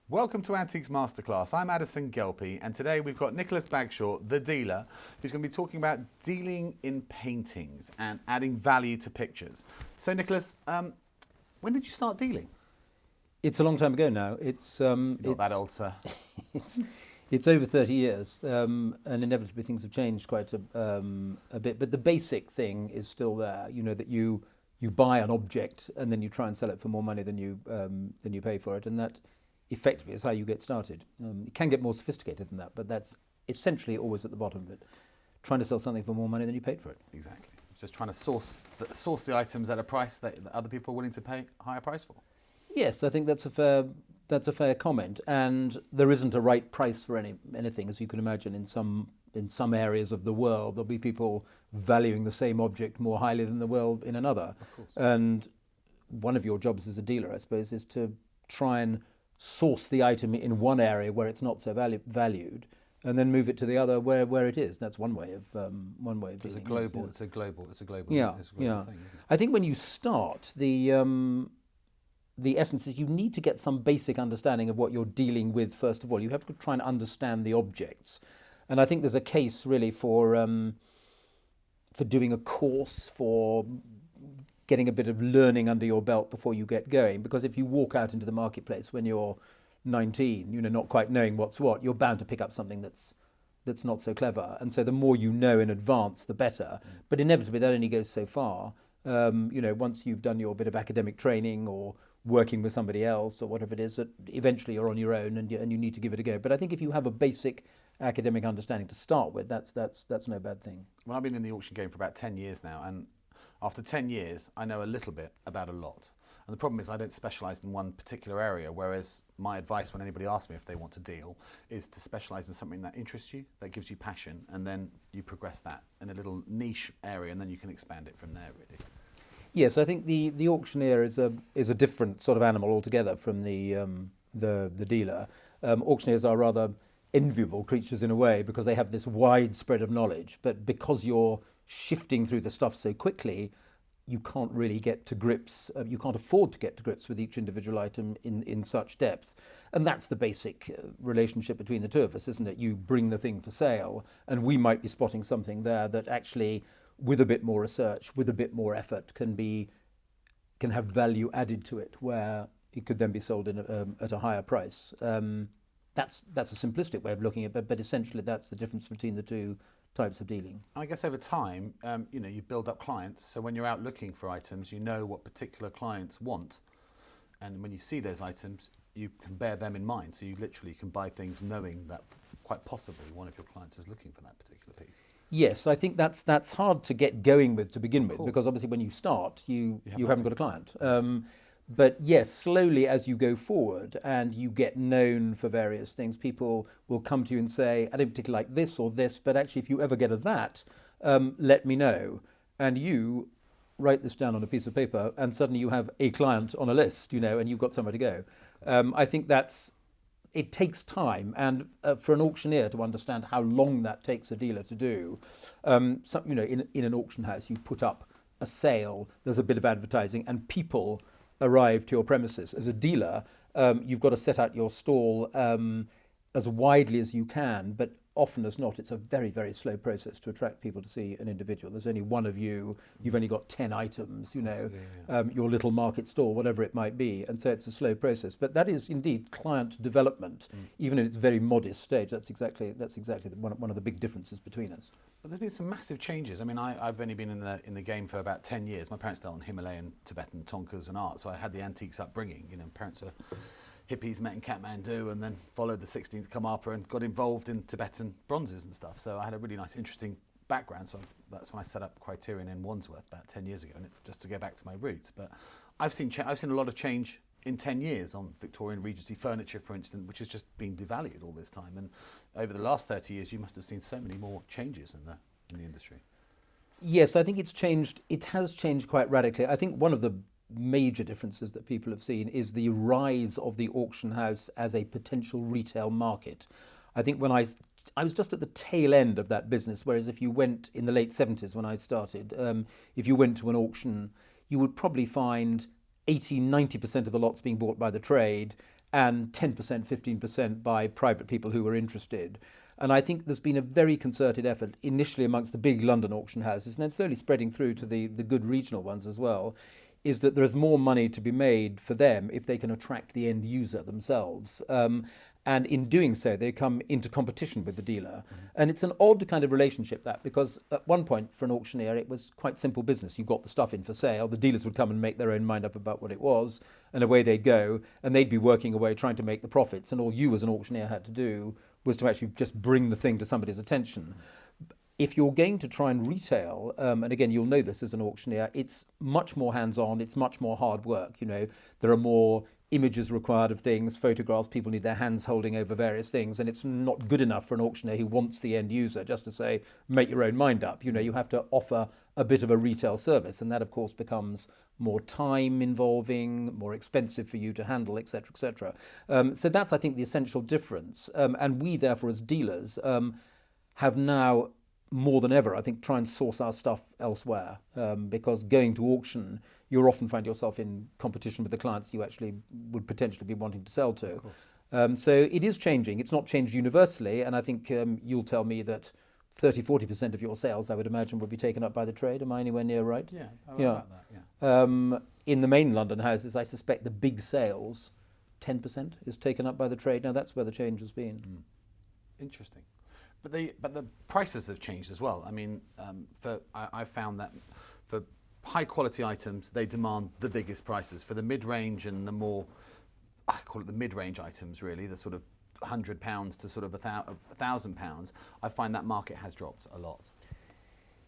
Welcome to Antiques Masterclass. I'm Addison Gelpie, and today we've got Nicholas Bagshaw, the dealer, who's going to be talking about dealing in paintings and adding value to pictures. So, Nicholas, when did you start dealing? It's a long time ago now. Not that old, sir. It's over 30 years, and inevitably things have changed quite a bit. But the basic thing is still there. You know that you buy an object and then you try and sell it for more money than you pay for it, and that effectively is how you get started. It can get more sophisticated than that, but that's essentially always at the bottom of it. Trying to sell something for more money than you paid for it. Exactly. Just trying to source the items at a price that other people are willing to pay a higher price for. Yes, I think that's a fair comment, and there isn't a right price for anything, as you can imagine. In some areas of the world, there'll be people valuing the same object more highly than the world in another. Of course. And one of your jobs as a dealer, I suppose, is to try and source the item in one area where it's not so valued, and then move it to the other where it is. That's one way of dealing. It's a global Yeah, thing, yeah. isn't it? I think when you start, the essence is you need to get some basic understanding of what you're dealing with. First of all, you have to try and understand the objects, and I think there's a case really for doing a course, for getting a bit of learning under your belt before you get going. Because if you walk out into the marketplace when you're 19, not quite knowing what's what, you're bound to pick up something that's not so clever. And so the more you know in advance, the better. But inevitably, that only goes so far. Once you've done your bit of academic training or working with somebody else or whatever it is, that eventually you're on your own and you need to give it a go. But I think if you have a basic academic understanding to start with, that's no bad thing. Well, I've been in the auction game for about 10 years now, and after 10 years, I know a little bit about a lot. And the problem is I don't specialise in one particular area, whereas my advice when anybody asks me if they want to deal is to specialise in something that interests you, that gives you passion, and then you progress that in a little niche area, and then you can expand it from there, really. Yes, I think the auctioneer is a different sort of animal altogether from the dealer. Auctioneers are rather enviable creatures in a way because they have this wide spread of knowledge, but because you're shifting through the stuff so quickly, you can't really get to grips, you can't afford to get to grips with each individual item in such depth. And that's the basic relationship between the two of us, isn't it? You bring the thing for sale, and we might be spotting something there that actually, with a bit more research, with a bit more effort, can have value added to it, where it could then be sold at a higher price. That's a simplistic way of looking at it, but essentially that's the difference between the two types of dealing. I guess over time, you build up clients. So when you're out looking for items, you know what particular clients want. And when you see those items, you can bear them in mind. So you literally can buy things knowing that quite possibly one of your clients is looking for that particular piece. Yes, I think that's hard to get going with to begin with, because obviously when you start, you haven't got a client. But yes, slowly as you go forward and you get known for various things, people will come to you and say, I don't particularly like this or this, but actually if you ever get a that, let me know. And you write this down on a piece of paper and suddenly you have a client on a list, and you've got somewhere to go. I think it takes time, and for an auctioneer to understand how long that takes a dealer to do. In an auction house, you put up a sale, there's a bit of advertising, and people arrive to your premises. As a dealer, you've got to set out your stall as widely as you can, but often as not, it's a very, very slow process to attract people to see an individual. There's only one of you, you've only got 10 items, your little market stall, whatever it might be, and so it's a slow process. But that is indeed client development, even in its very modest stage. That's exactly one of the big differences between us. But there's been some massive changes. I mean, I've only been in the game for about 10 years. My parents dealt in Himalayan, Tibetan, Tonkas and art, so I had the antiques upbringing. Parents are hippies, met in Kathmandu, and then followed the 16th Karmapa and got involved in Tibetan bronzes and stuff. So I had a really nice, interesting background. So that's when I set up Criterion in Wandsworth about 10 years ago, and just to go back to my roots. But I've seen a lot of change in 10 years on Victorian Regency furniture, for instance, which has just been devalued all this time. And over the last 30 years, you must have seen so many more changes in the industry. Yes, I think it's changed. It has changed quite radically. I think one of the major differences that people have seen is the rise of the auction house as a potential retail market. I think when I was just at the tail end of that business, whereas if you went in the late 70s when I started, if you went to an auction, you would probably find 80-90% of the lots being bought by the trade, and 10%, 15% by private people who were interested. And I think there's been a very concerted effort initially amongst the big London auction houses and then slowly spreading through to the good regional ones as well, is that there's more money to be made for them if they can attract the end user themselves. And in doing so, they come into competition with the dealer. And it's an odd kind of relationship, that, because at one point for an auctioneer, it was quite simple business. You got the stuff in for sale, the dealers would come and make their own mind up about what it was, and away they'd go, and they'd be working away trying to make the profits, and all you as an auctioneer had to do was to actually just bring the thing to somebody's attention. If you're going to try and retail, and again, you'll know this as an auctioneer, it's much more hands-on, it's much more hard work. There are more images required of things, photographs, people need their hands holding over various things, and it's not good enough for an auctioneer who wants the end user just to say, make your own mind up. You have to offer a bit of a retail service, and that of course becomes more time involving, more expensive for you to handle, etc., etc. So that's, I think, the essential difference. And we, therefore, as dealers, have now more than ever, I think, try and source our stuff elsewhere, because going to auction, you'll often find yourself in competition with the clients you actually would potentially be wanting to sell to. So it is changing. It's not changed universally, and I think you'll tell me that 30-40% of your sales, I would imagine, would be taken up by the trade. Am I anywhere near right? Yeah, about that, yeah. In the main London houses, I suspect the big sales, 10% is taken up by the trade. Now, that's where the change has been. Interesting. But the prices have changed as well. I mean, I found that for high quality items, they demand the biggest prices. For the mid-range and the more, I call it the mid-range items really, the sort of £100 to sort of £1,000, I find that market has dropped a lot.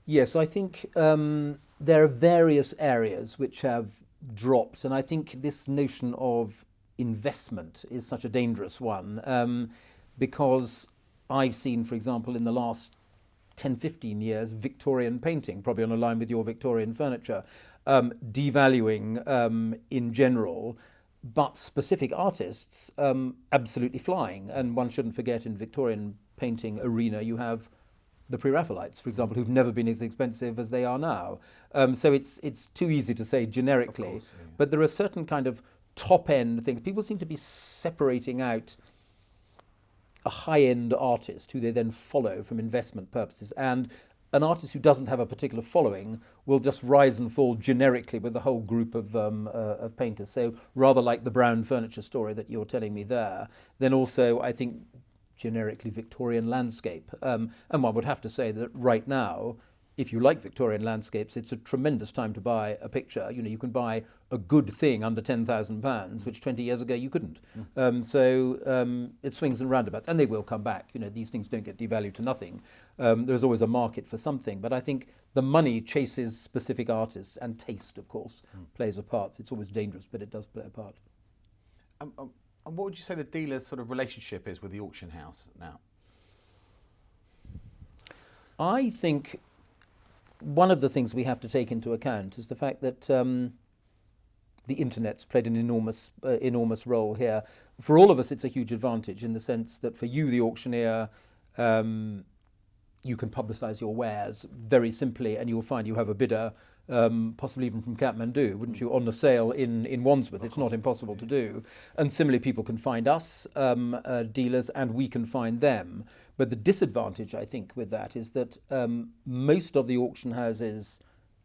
Yes, I think there are various areas which have dropped, and I think this notion of investment is such a dangerous one, because I've seen, for example, in the last 10, 15 years, Victorian painting, probably on a line with your Victorian furniture, devaluing in general, but specific artists absolutely flying. And one shouldn't forget, in Victorian painting arena, you have the Pre-Raphaelites, for example, who've never been as expensive as they are now. So it's too easy to say generically, of course, yeah. But there are certain kind of top-end things. People seem to be separating out a high-end artist who they then follow from investment purposes, and an artist who doesn't have a particular following will just rise and fall generically with the whole group of painters. So rather like the brown furniture story that you're telling me there, then also I think generically Victorian landscape. And one would have to say that right now, if you like Victorian landscapes, it's a tremendous time to buy a picture. You can buy a good thing under £10,000, which 20 years ago you couldn't. So it swings and roundabouts, and they will come back. These things don't get devalued to nothing. There's always a market for something, but I think the money chases specific artists, and taste, of course, plays a part. It's always dangerous, but it does play a part. And what would you say the dealer's sort of relationship is with the auction house now? I think one of the things we have to take into account is the fact that the internet's played an enormous role here. For all of us, it's a huge advantage in the sense that for you, the auctioneer, you can publicise your wares very simply, and you'll find you have a bidder, possibly even from Kathmandu, wouldn't you, on the sale in Wandsworth. It's not impossible to do. And similarly, people can find us, dealers, and we can find them. But the disadvantage, I think, with that is that most of the auction houses'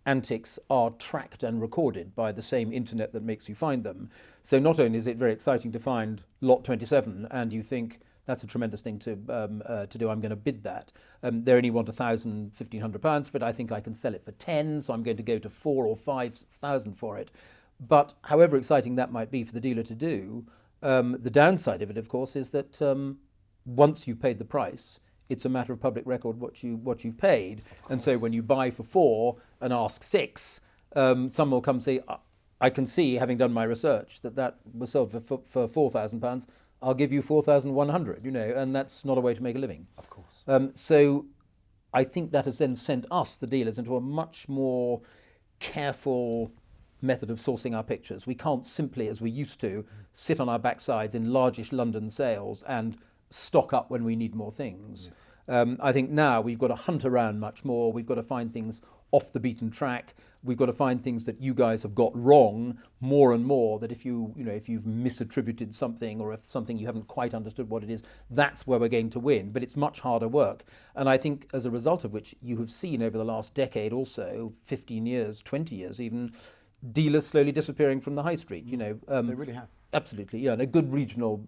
antiques are tracked and recorded by the same internet that makes you find them. So not only is it very exciting to find lot 27, and you think, that's a tremendous thing to do, I'm going to bid that. They only want £1,000, £1,500 for it. I think I can sell it for 10, so I'm going to go to 4,000 or 5,000 for it. But however exciting that might be for the dealer to do, the downside of it, of course, is that once you've paid the price, it's a matter of public record what you've paid. And so when you buy for 4 and ask 6, someone will come say, I can see, having done my research, that was sold for £4,000. I'll give you 4,100, and that's not a way to make a living. Of course. So I think that has then sent us, the dealers, into a much more careful method of sourcing our pictures. We can't simply, as we used to, sit on our backsides in largish London sales and stock up when we need more things. I think now we've got to hunt around much more. We've got to find things off the beaten track. We've got to find things that you guys have got wrong more and more, that if you've misattributed something, or if something you haven't quite understood what it is, that's where we're going to win. But it's much harder work. And I think as a result of which you have seen over the last decade or so, 15 years, 20 years even, dealers slowly disappearing from the high street. They really have. Absolutely, yeah. And a good regional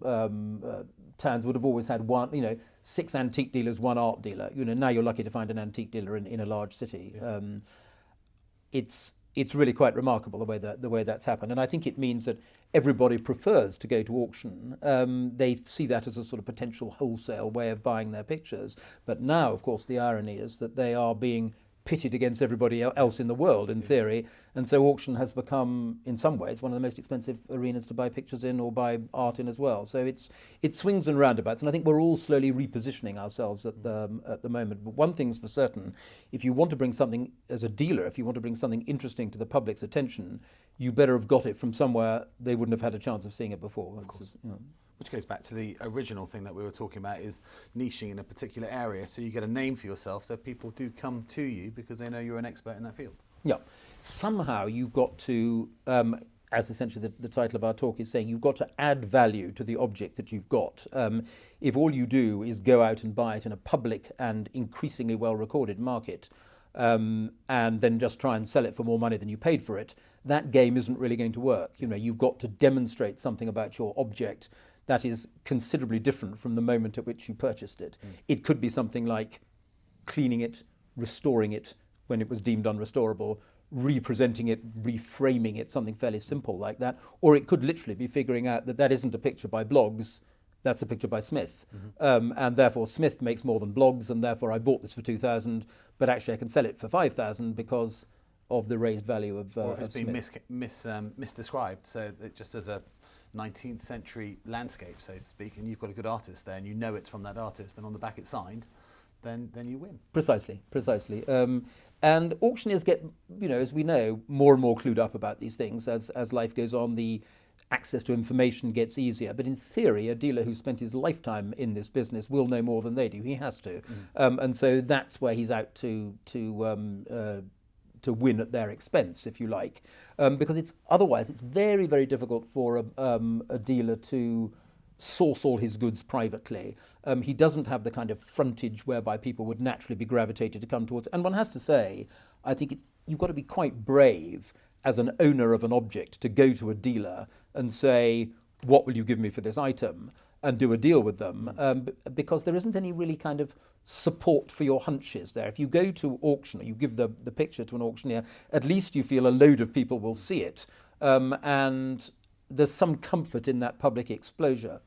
towns would have always had 6 antique dealers, 1 art dealer. Now you're lucky to find an antique dealer in a large city. Yeah. It's really quite remarkable the way that's happened, and I think it means that everybody prefers to go to auction. They see that as a sort of potential wholesale way of buying their pictures. But now, of course, the irony is that they are being pitted against everybody else in the world, in theory, and so auction has become, in some ways, one of the most expensive arenas to buy pictures in or buy art in as well. So it swings and roundabouts, and I think we're all slowly repositioning ourselves at the moment. But one thing's for certain: if you want to bring something as a dealer, if you want to bring something interesting to the public's attention, you better have got it from somewhere they wouldn't have had a chance of seeing it before. Of course. Which goes back to the original thing that we were talking about, is niching in a particular area, so you get a name for yourself, so people do come to you because they know you're an expert in that field. Yeah. Somehow you've got to, as essentially the title of our talk is saying, you've got to add value to the object that you've got. If all you do is go out and buy it in a public and increasingly well-recorded market, and then just try and sell it for more money than you paid for it, that game isn't really going to work. You've got to demonstrate something about your object that is considerably different from the moment at which you purchased it. It could be something like cleaning it, restoring it when it was deemed unrestorable, representing it, reframing it, something fairly simple like that. Or it could literally be figuring out that isn't a picture by Bloggs, that's a picture by Smith. And therefore Smith makes more than Bloggs, and therefore I bought this for 2,000, but actually I can sell it for 5,000 because of the raised value of or if it's been Smith. misdescribed, so that just as a 19th century landscape, so to speak, and you've got a good artist there and you know it's from that artist, and on the back it's signed, then you win. Precisely. And auctioneers get, as we know, more and more clued up about these things as life goes on. The access to information gets easier, but in theory a dealer who's spent his lifetime in this business will know more than they do. He has to. And so that's where he's out to win at their expense, if you like, because otherwise it's very, very difficult for a dealer to source all his goods privately. He doesn't have the kind of frontage whereby people would naturally be gravitated to come towards. And one has to say, I think you've got to be quite brave as an owner of an object to go to a dealer and say, what will you give me for this item? And do a deal with them, because there isn't any really kind of support for your hunches there. If you go to auction, or you give the picture to an auctioneer, at least you feel a load of people will see it, and there's some comfort in that public exposure.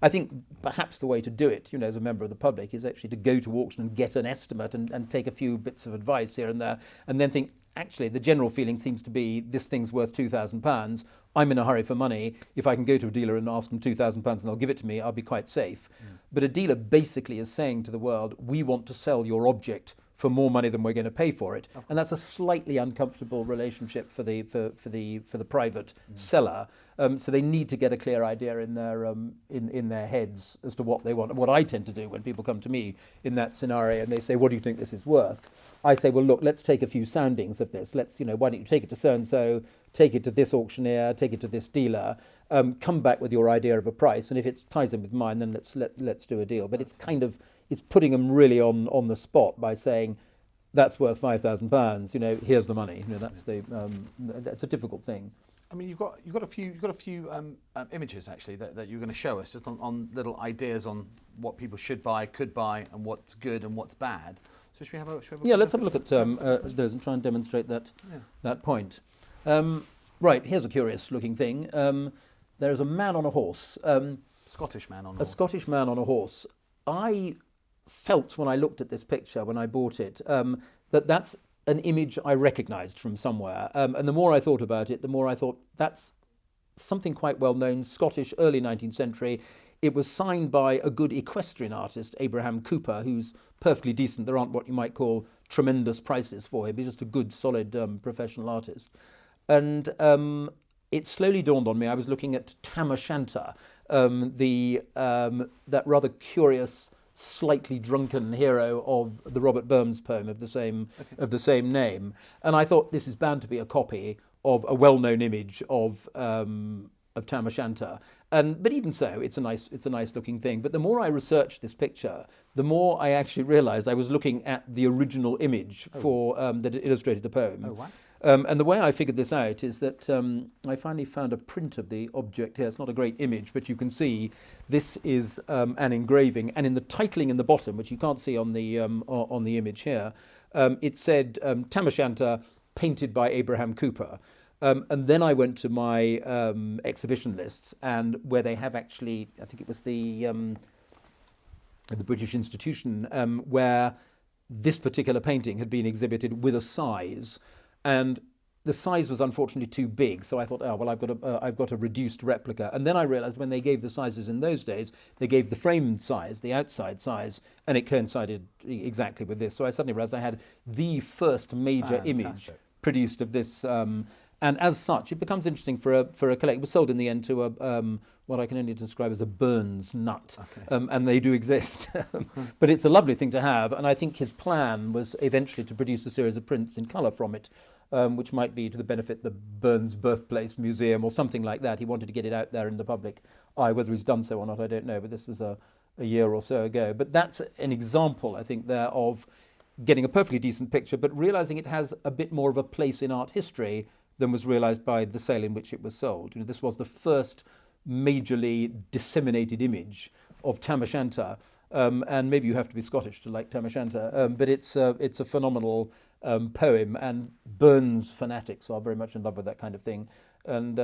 I think perhaps the way to do it, as a member of the public, is actually to go to auction and get an estimate and take a few bits of advice here and there, and then think, actually, the general feeling seems to be this thing's worth £2,000. I'm in a hurry for money. If I can go to a dealer and ask them £2,000 and they'll give it to me, I'll be quite safe. But a dealer basically is saying to the world, we want to sell your object for more money than we're going to pay for it. And that's a slightly uncomfortable relationship for the private seller. So they need to get a clear idea in their heads as to what they want. What I tend to do when people come to me in that scenario and they say, what do you think this is worth? I say, well, look, let's take a few soundings of this. Let's, why don't you take it to so-and-so, take it to this auctioneer, take it to this dealer, come back with your idea of a price. And if it ties in with mine, then let's do a deal. But it's putting them really on the spot by saying, that's worth £5,000. Here's the money. That's a difficult thing. I mean, you've got a few images actually that you're going to show us, just on little ideas on what people should buy, could buy, and what's good and what's bad. So should we have a let's have a look at those and try and demonstrate that point. Right, here's a curious looking thing. There's a man on a horse. Scottish man on a horse. horse. A Scottish man on a horse. I felt when I looked at this picture, when I bought it, that's an image I recognised from somewhere. And the more I thought about it, the more I thought that's something quite well known, Scottish, early 19th century. It was signed by a good equestrian artist, Abraham Cooper, who's perfectly decent. There aren't what you might call tremendous prices for him. He's just a good, solid professional artist. And it slowly dawned on me. I was looking at Tam O'Shanter, that rather curious slightly drunken hero of the Robert Burns poem of the same name. And I thought this is bound to be a copy of a well-known image of Tam O'Shanter. But even so, it's a nice looking thing. But the more I researched this picture, the more I actually realised I was looking at the original image that illustrated the poem. Oh, wow. And the way I figured this out is that I finally found a print of the object here. It's not a great image, but you can see this is an engraving, and in the titling in the bottom, which you can't see on the image here, it said Tam O'Shanter, painted by Abraham Cooper. And then I went to my exhibition lists, and where they have actually, I think it was the British Institution, where this particular painting had been exhibited with a size. And the size was unfortunately too big, so I thought, oh well, I've got a reduced replica. And then I realised when they gave the sizes in those days, they gave the framed size, the outside size, and it coincided exactly with this. So I suddenly realised I had the first major image produced of this. And as such, it becomes interesting for a collector. It was sold in the end to what I can only describe as a Burns nut, and they do exist. But it's a lovely thing to have, and I think his plan was eventually to produce a series of prints in colour from it, which might be to the benefit of the Burns Birthplace Museum or something like that. He wanted to get it out there in the public eye. Whether he's done so or not, I don't know, but this was a year or so ago. But that's an example, I think, there of getting a perfectly decent picture, but realising it has a bit more of a place in art history than was realised by the sale in which it was sold. You know, this was the first majorly disseminated image of Tam O'Shanter, and maybe you have to be Scottish to like Tam O'Shanter, but it's a phenomenal poem, and Burns fanatics are very much in love with that kind of thing, and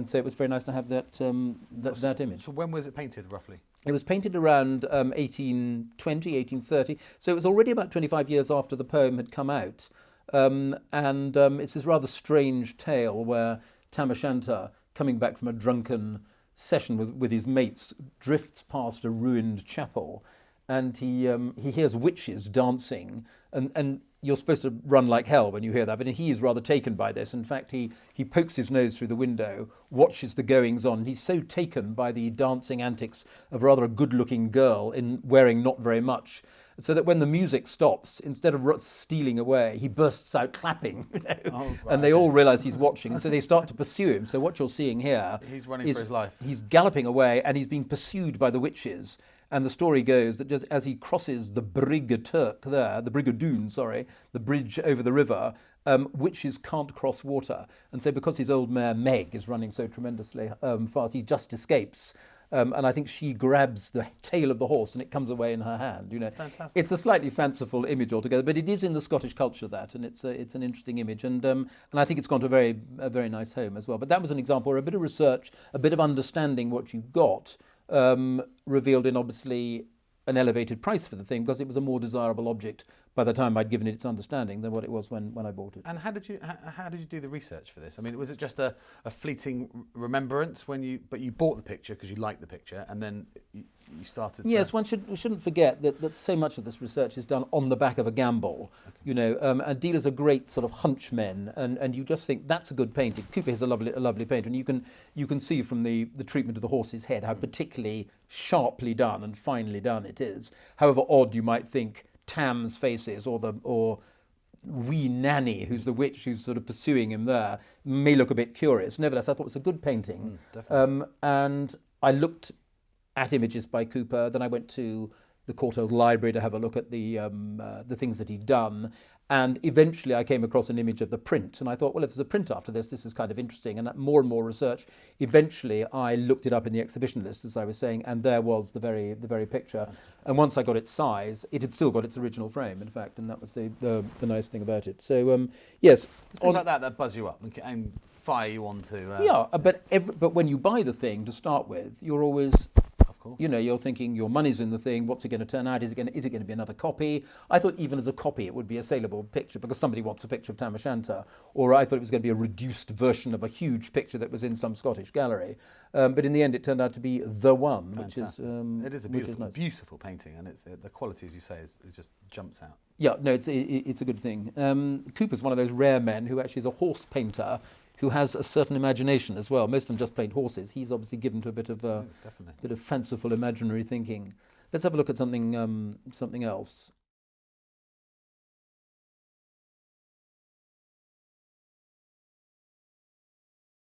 so it was very nice to have that image. So when was it painted, roughly? It was painted around 1820, 1830, so it was already about 25 years after the poem had come out. It's this rather strange tale where Tam O'Shanter, coming back from a drunken session with his mates, drifts past a ruined chapel, and he hears witches dancing, and you're supposed to run like hell when you hear that, but he is rather taken by this. In fact, he pokes his nose through the window, watches the goings on. He's so taken by the dancing antics of rather a good-looking girl wearing not very much, so that when the music stops, instead of stealing away, he bursts out clapping, and they all realise he's watching, and so they start to pursue him. So what you're seeing here, he's running for his life. He's galloping away, and he's being pursued by the witches. And the story goes that just as he crosses the the bridge over the river, witches can't cross water, and so because his old mare Meg is running so tremendously fast, he just escapes. And I think she grabs the tail of the horse and it comes away in her hand. You know, fantastic. It's a slightly fanciful image altogether, but it is in the Scottish culture and it's an interesting image, and I think it's gone to a very nice home as well. But that was an example where a bit of research, a bit of understanding what you've got, revealed in obviously an elevated price for the thing, because it was a more desirable object by the time I'd given it its understanding than what it was when I bought it. And how did you do the research for this? I mean, was it just a fleeting remembrance but you bought the picture because you liked the picture, and then you started to... Yes, we shouldn't forget that so much of this research is done on the back of a gamble. Okay. You know, and dealers are great sort of hunchmen, and you just think that's a good painting. Cooper is a lovely painter, and you can see from the treatment of the horse's head how particularly sharply done and finely done it is. However odd you might think Tam's face is, or wee Nanny, who's the witch who's sort of pursuing him there, may look a bit curious. Nevertheless, I thought it was a good painting. And I looked at images by Cooper. Then I went to the Court Old Library to have a look at the things that he'd done. And eventually I came across an image of the print, and I thought, well, if there's a print after this is kind of interesting. And more research. Eventually I looked it up in the exhibition list, as I was saying, and there was the very picture. Fantastic. And once I got its size, it had still got its original frame, in fact, and that was the nice thing about it. So yes, things like that buzz you up and fire you on to... Yeah, but when you buy the thing to start with, you're always... You know, you're thinking your money's in the thing. What's it going to turn out? Is it going to be another copy? I thought even as a copy it would be a saleable picture because somebody wants a picture of Tam O'Shanter. Or I thought it was going to be a reduced version of a huge picture that was in some Scottish gallery. But in the end, it turned out to be the one, fantastic. Which is a beautiful painting, and it's the quality, as you say, it just jumps out. Yeah, no, it's a good thing. Cooper's one of those rare men who actually is a horse painter, who has a certain imagination as well. Most of them just paint horses. He's obviously given to a bit of fanciful imaginary thinking. Let's have a look at something else.